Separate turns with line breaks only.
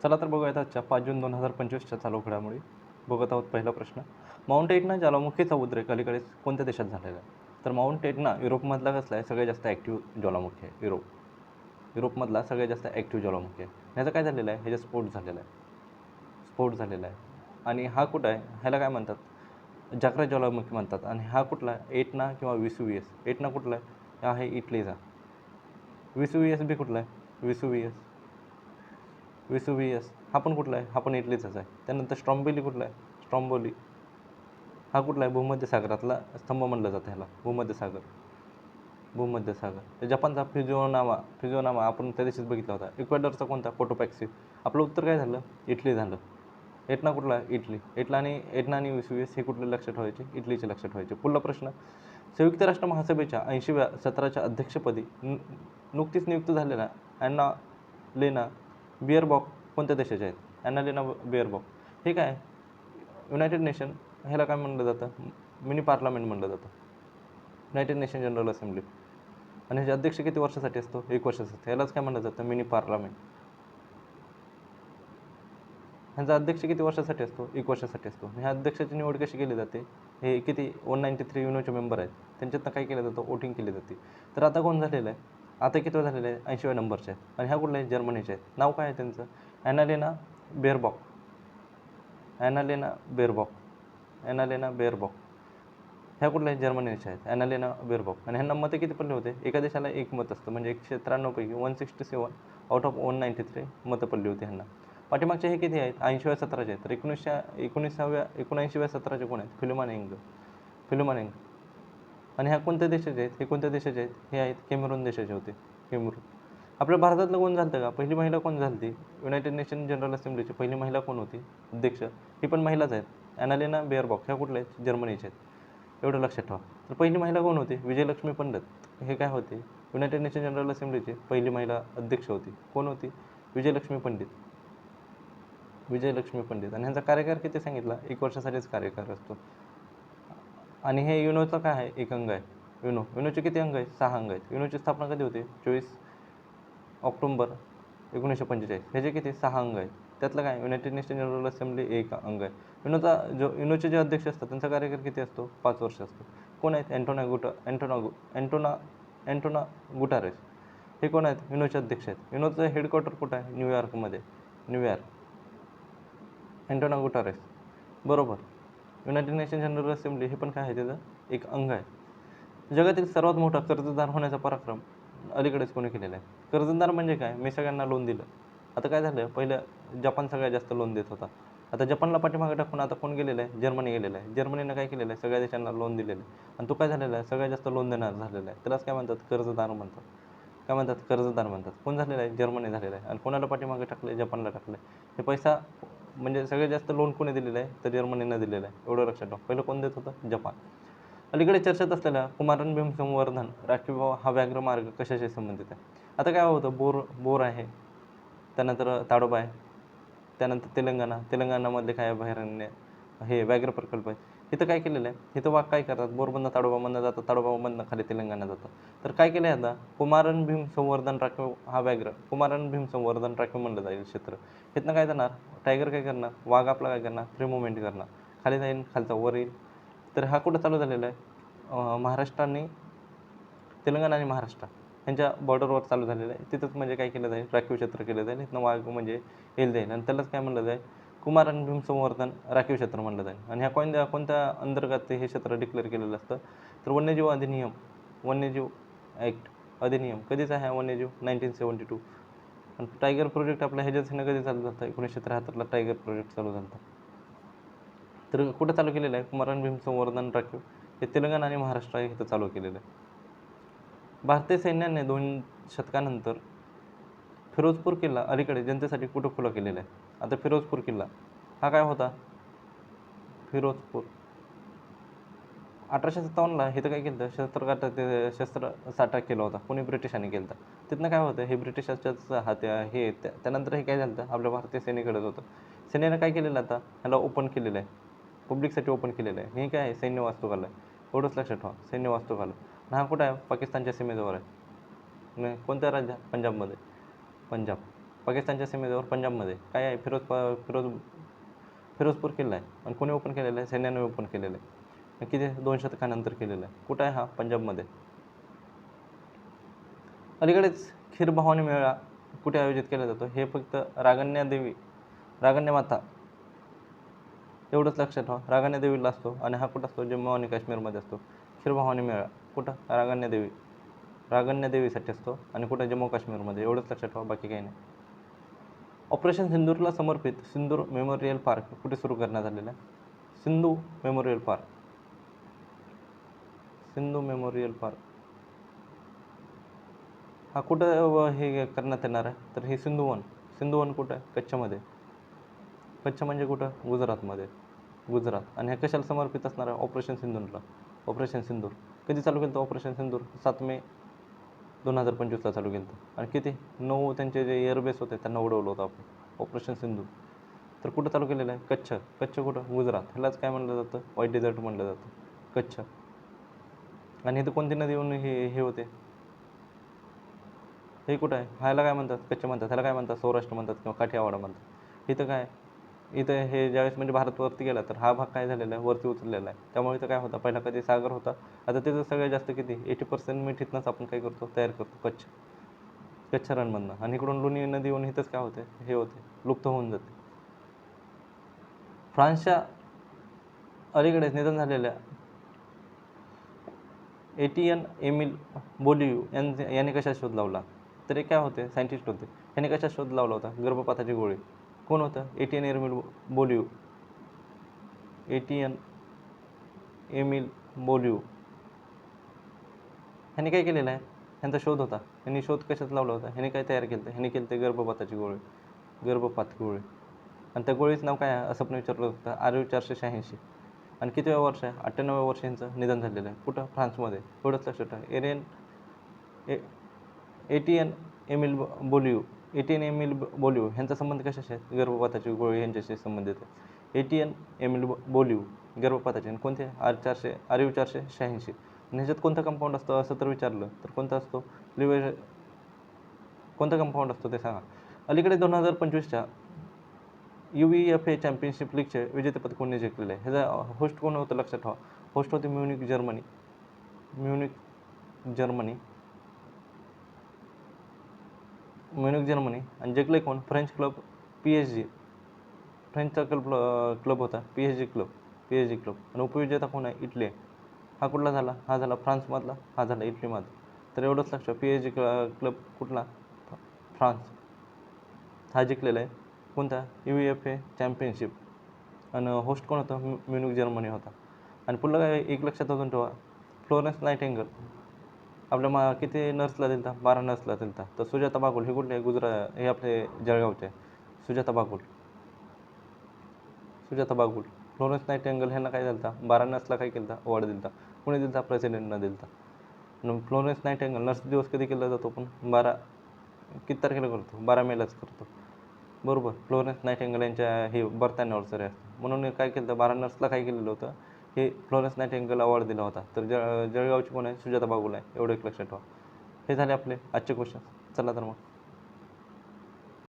चला तर बघूयात आजच्या 5 जून 2025च्या चालू घडामोडी. बघत आहोत पहिला प्रश्न. माउंट एटना ज्वालामुखीचा उद्रेक अलीकडेच कोणत्या देशात झालेला आहे? तर माउंट एटना युरोपमधला कसला आहे सगळ्यात जास्त ॲक्टिव्ह ज्वालामुखी आहे. युरोपमधला सगळ्यात जास्त ॲक्टिव्ह ज्वालामुखी आहे. ह्याचं काय झालेलं आहे? ह्याचा स्फोट झालेला आहे. आणि हा कुठं आहे? ह्याला काय म्हणतात? जाग्रत ज्वालामुखी म्हणतात. आणि हा कुठला आहे? एटना किंवा विसुवियस. एटना कुठला आहे? हा आहे इटलीचा. विसुवियस बी कुठला आहे? विसुवियस हा पण कुठला आहे? हा पण इटलीचाच आहे. त्यानंतर स्ट्रॉम्बोली कुठला आहे? स्ट्रॉम्बोली हा कुठला आहे? भूमध्य सागरातला स्तंभ म्हणलं जातं ह्याला. भूमध्य सागर. जपानचा फिजिओनामा आपण त्या दिवशीच बघितला होता. इक्वेडरचा कोणता? कोटोपॅक्सी. आपलं उत्तर काय झालं? इटली झालं. एटना कुठला आहे? इटली. एटना आणि विसुवियस हे कुठले लक्षात ठेवायचे? इटलीचे लक्षात ठेवायचे. पुढला प्रश्न. संयुक्त राष्ट्र महासभेच्या 80व्या सत्राच्या अध्यक्षपदी नुकतीच नियुक्त झालेल्या ॲना लेना बिअरबॉक कोणत्या देशाचे आहेत? ॲना लेना बिअरबॉक हे काय? युनायटेड नेशन ह्याला काय म्हणलं जातं? मिनी पार्लमेंट म्हणलं जातं. United nation general assembly. आणि ह्याचे अध्यक्ष किती वर्षासाठी असतो? 1 वर्षासाठी. ह्यालाच काय म्हणलं जातं? Mini parliament. ह्यांचा अध्यक्ष किती वर्षासाठी असतो? 1 वर्षासाठी असतो. ह्या अध्यक्षाची निवड कशी केली जाते? हे किती 193 युनोचे मेंबर आहेत त्यांच्यातनं काय केलं जातं? वोटिंग केली जाते. तर आता कोण झालेलं आहे? आता किती झालेलं आहे? 80व्या नंबरचे आहेत. आणि ह्या कुठल्या आहेत? जर्मनीचे आहेत. नाव काय आहे त्यांचं? ॲनालेना बेअरबॉक. ह्या कुठल्या आहेत? जर्मनीच्या आहेत. ॲनालेना बेअरबॉक. आणि ह्यांना मतं किती पडले होते? एका देशाला 1 मत असतं. म्हणजे 193 पैकी 167 आउट ऑफ 193 मतं पडली होती ह्यांना. पाठीमागचे हे किती आहेत? 80व्या सत्राचे आहेत. तर 79व्या सत्राचे कोण आहेत? फिलोमानेंग. आणि ह्या कोणत्या देशाचे आहेत? हे आहेत कॅमेरून देशाचे होते. आपल्या भारतातलं कोण झालं का? पहिली महिला कोण झाली? युनायटेड नेशन जनरल असेंब्लीची पहिली महिला कोण होती? अध्यक्ष ही पण महिलाच आहेत. ॲनालेना बेअरबॉक. ह्या कुठल्या आहेत? जर्मनीच्या आहेत. एवढं लक्षात ठेवा. तर पहिली महिला कोण होती? विजयलक्ष्मी पंडित. हे काय होते? युनायटेड नेशन जनरल असेंब्लीची पहिली महिला अध्यक्ष होती. कोण होती? विजयलक्ष्मी पंडित. आणि ह्यांचा कार्यकाळ किती सांगितला? 1 वर्षासाठीच कार्यकाळ असतो. आणि हे युनोचं काय आहे? एक अंग आहे. युनोचे किती अंग आहेत? 6 अंग आहेत. युनोची स्थापना कधी होते? 24 ऑक्टोबर 1945. ह्याचे किती? 6 अंग आहेत. त्यातलं काय? युनायटेड नेशन जनरल असेंब्ली एक अंग आहे. युनोचे जे अध्यक्ष असतात त्यांचा कार्यकाळ किती असतो? 5 वर्ष असतो. कोण आहेत? अँटोना गुटारेस. हे कोण आहेत? युनोचे अध्यक्ष आहेत. युनोचं हेडक्वार्टर कुठं आहे? न्यूयॉर्क. अँटोना गुटारेस. बरोबर. युनायटेड नेशन जनरल असेंब्ली हे पण काय आहे? त्याचं एक अंग आहे. जगातील सर्वात मोठा कर्जदार होण्याचा पराक्रम अलीकडेच कोणी केलेला आहे? कर्जदार म्हणजे काय? मी सगळ्यांना लोन दिलं. आता काय झालं? पहिलं जपान सगळ्यात जास्त लोन देत होता. आता जपानला पाठीमागे टाकून आता कोण गेलेलं आहे? जर्मनी गेलेलं आहे. जर्मनीनं काय केलेलं आहे? सगळ्या देशांना लोन दिलेलं आहे. आणि तो काय झालेला आहे? सगळ्यात जास्त लोन देणार झालेला आहे. त्यालाच काय म्हणतात? कर्जदार म्हणतात. कोण झालेलं आहे? जर्मनी झालेलं आहे. आणि कोणाला पाठीमागे टाकलं? जपानला टाकलं. हे पैसा म्हणजे सगळ्यात जास्त लोन कोणी दिलेलं आहे? तर जर्मनीनं दिलेलं आहे. एवढं लक्षात ठेवा. पहिलं कोण देत होतं? जपान. अलीकडे चर्चेत असलेल्या कुमारन भीम संवर्धन राखीव हा व्याघ्र मार्ग कशाशी संबंधित आहे? आता काय होतं? बोर आहे. त्यानंतर ताडोबा आहे. त्यानंतर तेलंगणामधले काय अभयारण्य हे व्याघ्र प्रकल्प आहे. इथं काय केलेलं आहे? इथं वाघ काय करतात? बोरमधनं ताडोबामधनं जातात. ताडोबामधनं खाली तेलंगणा जातात. तर काय केलं आहे आता? कुमारन भीम संवर्धन राखीव म्हणलं जाईल क्षेत्र. इथनं काय जाणार? टायगर काय करणार? वाघ आपला काय करणार? फ्री मुवमेंट करणार. खाली जाईल, खालचा वर येईल. तर हा कुठं चालू झालेला आहे? तेलंगणा आणि महाराष्ट्र यांच्या बॉर्डरवर चालू झालेलं आहे. तिथंच म्हणजे काय केलं जाईल? राखीव क्षेत्र केलं जाईल. इथनं वाघ म्हणजे येईल जाईल. आणि त्यालाच काय म्हणलं जाईल? कुमारन भीम संवर्धन राखीव क्षेत्र म्हणलं जाईल. आणि ह्या कोणत्या अंतर्गत हे क्षेत्र डिक्लेअर केलेलं असतं? तर वन्यजीव ॲक्ट अधिनियम कधीचा आहे? वन्यजीव 1972. आणि टायगर प्रोजेक्ट आपला ह्याच्याच कधी चालू झाला? 1973ला टायगर प्रोजेक्ट चालू झाला. तर कुठं चालू केलेलं आहे? कुमारन भीम संवर्धन राखीव हे तेलंगणा आणि महाराष्ट्र इथं चालू केलेलं आहे. भारतीय सैन्याने 2 शतकानंतर फिरोजपूर किल्ला अलीकडे जनतेसाठी कुठं खुला केलेला आहे? आता फिरोजपूर किल्ला हा काय होता? 1857ला इथं काय केलं होतं? शस्त्र साठा केला होता. कोणी? ब्रिटिशांनी केला होता. तिथनं काय होतं? हे ब्रिटिशाच्याच त्यानंतर हे काय झालं होतं? आपल्या भारतीय सेनेकडंच होतं. सेनेनं काय केलेलं आता? ह्याला ओपन केलेलं आहे. पब्लिकसाठी ओपन केलेलं आहे. हे काय आहे? सैन्य वास्तुकला आहे. एवढंच लक्षात ठेवा. सैन्य वास्तुकला. आणि हा कुठं आहे? पाकिस्तानच्या सीमेजवळ आहे. कोणत्या राज्यात? पंजाबमध्ये. पाकिस्तानच्या सीमेजवळ पंजाबमध्ये काय आहे? फिरोजपूर किल्ला आहे. आणि कोणी ओपन केलेला आहे? सैन्याने ओपन केलेलं आहे. आणि किती? 2 शतकानंतर केलेलं आहे. कुठं आहे हा? पंजाबमध्ये. अलीकडेच खीर भवानी मेळा कुठे आयोजित केला जातो? हे फक्त रागण्या माता एवढंच लक्षात ठेवा. रागण्या देवीला असतो आणि हा कुठं असतो? जम्मू आणि काश्मीरमध्ये असतो. खीर भवानी मेळा कुठं? रागण्या देवीसाठी असतो आणि कुठं? जम्मू काश्मीरमध्ये. एवढंच लक्षात ठेवा, बाकी काही नाही. ऑपरेशन सिंदूरला समर्पित सिंदूर मेमोरियल पार्क कुठे सुरू करण्यात आलेला आहे? सिंधू मेमोरियल पार्क हा कुठं हे करण्यात येणार आहे? तर हे सिंधुवन कुठं आहे? कच्छमध्ये. कच्छ म्हणजे कुठं? गुजरात. आणि हे कशाला समर्पित असणार आहे? ऑपरेशन सिंदूर कधी चालू केलं होतं? ऑपरेशन सिंदूर 7 मे 2025ला चालू केलं होतं. आणि किती? 9 त्यांचे जे एअरबेस होते त्यांना उडवलं होतं आपण. ऑपरेशन सिंदूर तर कुठं चालू केलेलं आहे? कच्छ कुठं? गुजरात. ह्यालाच काय म्हणलं जातं? व्हाईट डेझर्ट म्हणलं जातं, कच्छ. आणि इथं कोणती नदी येऊन हे होते? हे कुठं आहे? ह्याला काय म्हणतात? कच्छ म्हणतात. ह्याला काय म्हणतात? सौराष्ट्र म्हणतात किंवा काठियावाड म्हणतात. इथं काय? इथं हे ज्यावेळेस म्हणजे भारत वरती गेला तर हा भाग काय झालेला आहे? वरती उचललेला आहे. त्यामुळे इथं काय होता? पहिला कधी सागर होता. आता तिथं सगळ्यात जास्त किती? 80% मीठ इथनंच आपण काय करतो? तयार करतो, कच्छ रणमधनं. आणि इकडून लुनी नदी येऊन इथंच काय होते? हे होते, लुप्त होऊन जाते. फ्रान्सच्या अलीकडेच निधन झालेल्या एटियन एमिल बोलिव्ह यांनी कशात शोध लावला? तर हे काय होते? सायंटिस्ट होते. ह्याने कशात शोध लावला होता? गर्भपाताची गोळी. कोण होतं? एटियन एमिल बोलिव्ह. ह्याने काय केलेलं आहे? ह्यांचा शोध होता. ह्यांनी शोध कशात लावला होता? ह्याने काय तयार केलं होतं? ह्याने केलं ते गर्भपात गोळी. आणि त्या गोळीचं नाव काय आहे असं पण विचारलं होतं? RU-486. आणि किती वर्ष आहे? 98व्या वर्षी यांचं निधन झालेलं आहे. कुठं? फ्रान्समध्ये. एवढंच लक्षात ठेवा. एटियन एमिल बोलिव्ह ह्यांचा संबंध कशाशी आहे? गर्भपाताची गोळी ह्यांच्याशी संबंधित आहे. एटियन एमिल बोलिव्ह गर्भपाताचे. आणि कोणते? RU-486. आणि ह्याच्यात कोणता कंपाऊंड असतो असं तर विचारलं तर कोणता असतो? कोणता कंपाऊंड असतो ते सांगा. अलीकडे 2025च्या UEFA चॅम्पियनशिप लीगचे विजेतेपद कोणी जिंकलेलं आहे? ह्याचा होस्ट कोण होतं? लक्षात ठेवा. होस्ट होते म्युनिक जर्मनी. आणि जिंकले कोण? French club PSG. फ्रेंचचा क्लब होता PSG क्लब. आणि उपविजेता कोण आहे? इटली. हा कुठला झाला? हा झाला फ्रान्समधला, हा झाला इटलीमधला. तर एवढंच लक्ष. PSG क्लब कुठला? फ्रान्स. हा जिंकलेला आहे. कोणता? UEFA championship. आणि होस्ट कोण होतं? म्युनिक जर्मनी होता. आणि पुढलं काय एक लक्षात अजून ठेवा. फ्लोरेन्स नायटिंगेल आपल्या किती नर्सला दिलता? 12 नर्सला दिलता. तर सुजाता बागुल हे कुठले? हे आपले जळगावचे सुजाता बागुल. फ्लोरेन्स नायटिंगेल ह्यांना काय दिलता? 12 नर्सला काय केलं? अवॉर्ड दिलता. कोणी दिलता? प्रेसिडेंटनं दिलता. आणि फ्लोरेन्स नायटिंगेल नर्स दिवस कधी केला जातो? पण किती तारखेला करतो? 12 मेलाच करतो, बरोबर. फ्लोरेन्स नायटिंगेल यांच्या हे बर्थ ॲनिव्हर्सरी असते. म्हणून काय केलं होतं? 12 नर्सला काय केलेलं होतं? हे फ्लोरेन्स नायटिंगेल अवॉर्ड दिला होता. तर जळगावची कोण आहे? सुजाता बागुल आहे. एवढं एक लक्षात ठेवा. हे झाले आपले आजचे क्वेश्चन. चला तर मग.